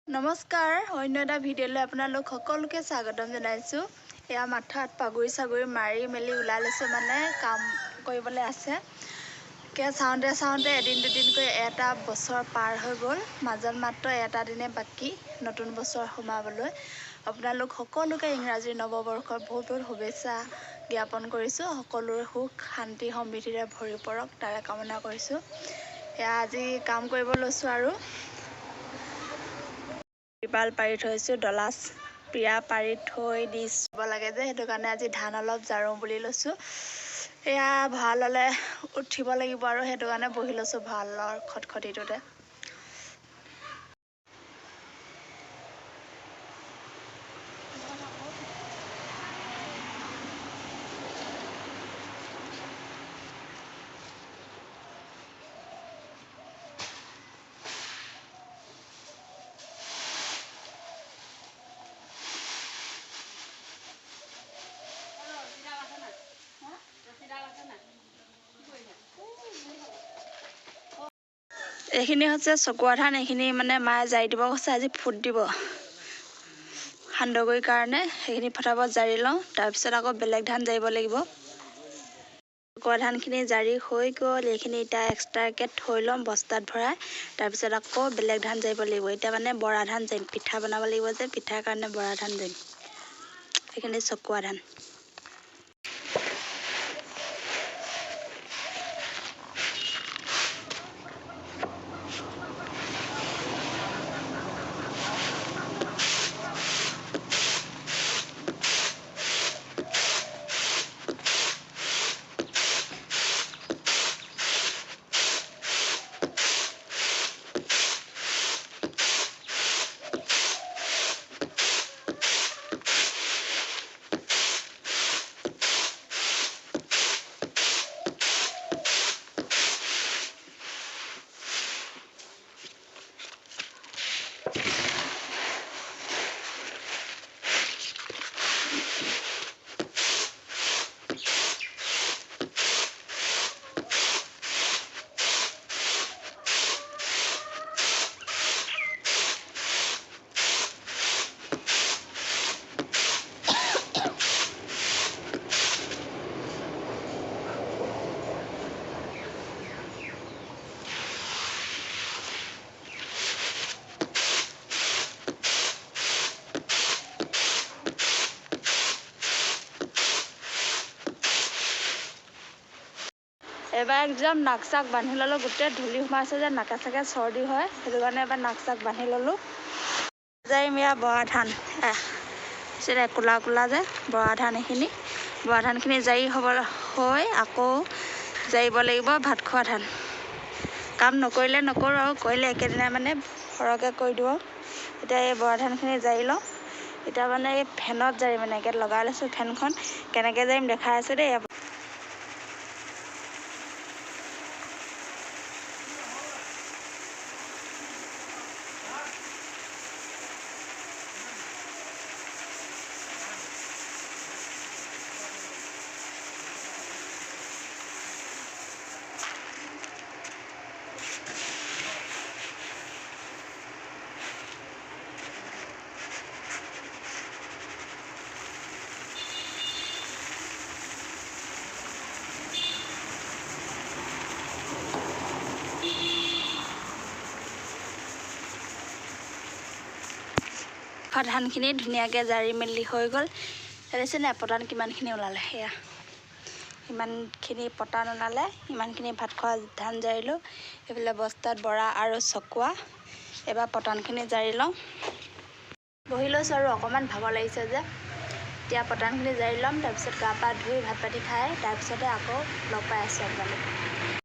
নমস্কাৰ, অন্য এটা ভিডিঅ'লৈ আপোনালোক সকলোকে স্বাগতম জনাইছোঁ। এয়া মাথাত পাগুৰি চাগুৰি মাৰি মেলি ওলাই লৈছোঁ, মানে কাম কৰিবলৈ আছে। চাওঁতে এদিন দুদিনকৈ এটা বছৰ পাৰ হৈ গ'ল। মাজত মাত্ৰ এটা দিনে বাকী নতুন বছৰ সোমাবলৈ। আপোনালোক সকলোকে ইংৰাজী নৱবৰ্ষৰ বহুত বহুত শুভেচ্ছা জ্ঞাপন কৰিছোঁ। সকলোৰে সুখ শান্তি সমৃদ্ধিৰে ভৰি পৰক তাৰে কামনা কৰিছোঁ। এয়া আজি কাম কৰিব লৈছোঁ আৰু ত্ৰিপাল পাৰি থৈছোঁ, ডলা প্ৰিয়া পাৰি থৈ দিব লাগে যে, সেইটো কাৰণে আজি ধান অলপ জাৰোঁ বুলি লৈছোঁ। এয়া ভঁৰাললৈ উঠিব লাগিব আৰু সেইটো কাৰণে বহি লৈছোঁ ভঁৰালৰ খটখটিটোতে। এইখিনি হৈছে চকুৱা ধান। এইখিনি মানে মায়ে জাৰি দিব কৈছে, আজি ফুট দিব সান্দহগুৰিৰ কাৰণে। সেইখিনি ফটাফট জাৰি লওঁ, তাৰপিছত আকৌ বেলেগ ধান জাৰিব লাগিব। চকুৱা ধানখিনি জাৰি হৈ গ'ল। এইখিনি এতিয়া এক্সট্ৰাকৈ থৈ ল'ম বস্তাত ভৰাই, তাৰপিছত আকৌ বেলেগ ধান জাৰিব লাগিব। এতিয়া মানে বৰা ধান জাৰিম, পিঠা বনাব লাগিব যে, পিঠাৰ কাৰণে বৰা ধান জাৰিম। সেইখিনি চকুৱা ধান। এবাৰ একদম নাক চাক বান্ধি ল'লোঁ, গোটেই ধূলি সোমাইছে যে নাকে চাকে চৰ্দি হয়, সেইটো কাৰণে এবাৰ নাক চাক বান্ধি ল'লোঁ। জাৰিম এয়া বৰা ধান, পিছত কোলা কোলা যে বৰা ধান। এইখিনি বৰা ধানখিনি জাৰি হৈ আকৌ জাৰিব লাগিব ভাত খোৱা ধান। কাম নকৰিলে নকৰোঁ আৰু কৰিলে একেদিনাই মানে সৰহকৈ কৰি দিওঁ। এতিয়া এই বৰা ধানখিনি জাৰি লওঁ। এতিয়া মানে এই ফেনত জাৰিম, এনেকৈ লগাই লৈছোঁ ফেনখন। কেনেকৈ জাৰিম দেখাই আছোঁ দেই। ধানখিনি ধুনীয়াকৈ জাৰি মেলি হৈ গ'ল। দেখিছেনে পতান কিমানখিনি ওলালে। সেয়া ইমানখিনি পতান ওলালে, ইমানখিনি ভাত খোৱা ধান জাৰিলোঁ। এইফালে বস্তাত বৰা আৰু চকুৱা। এবাৰ পতানখিনি জাৰি লওঁ। বহি লৈছোঁ আৰু অকণমান ভাগৰ লাগিছে যে। এতিয়া পতানখিনি জাৰি ল'ম, তাৰপিছত গা পা ধুই ভাত পাতি খাই তাৰপিছতে আকৌ লগ পাই আছোঁ আপোনালোক।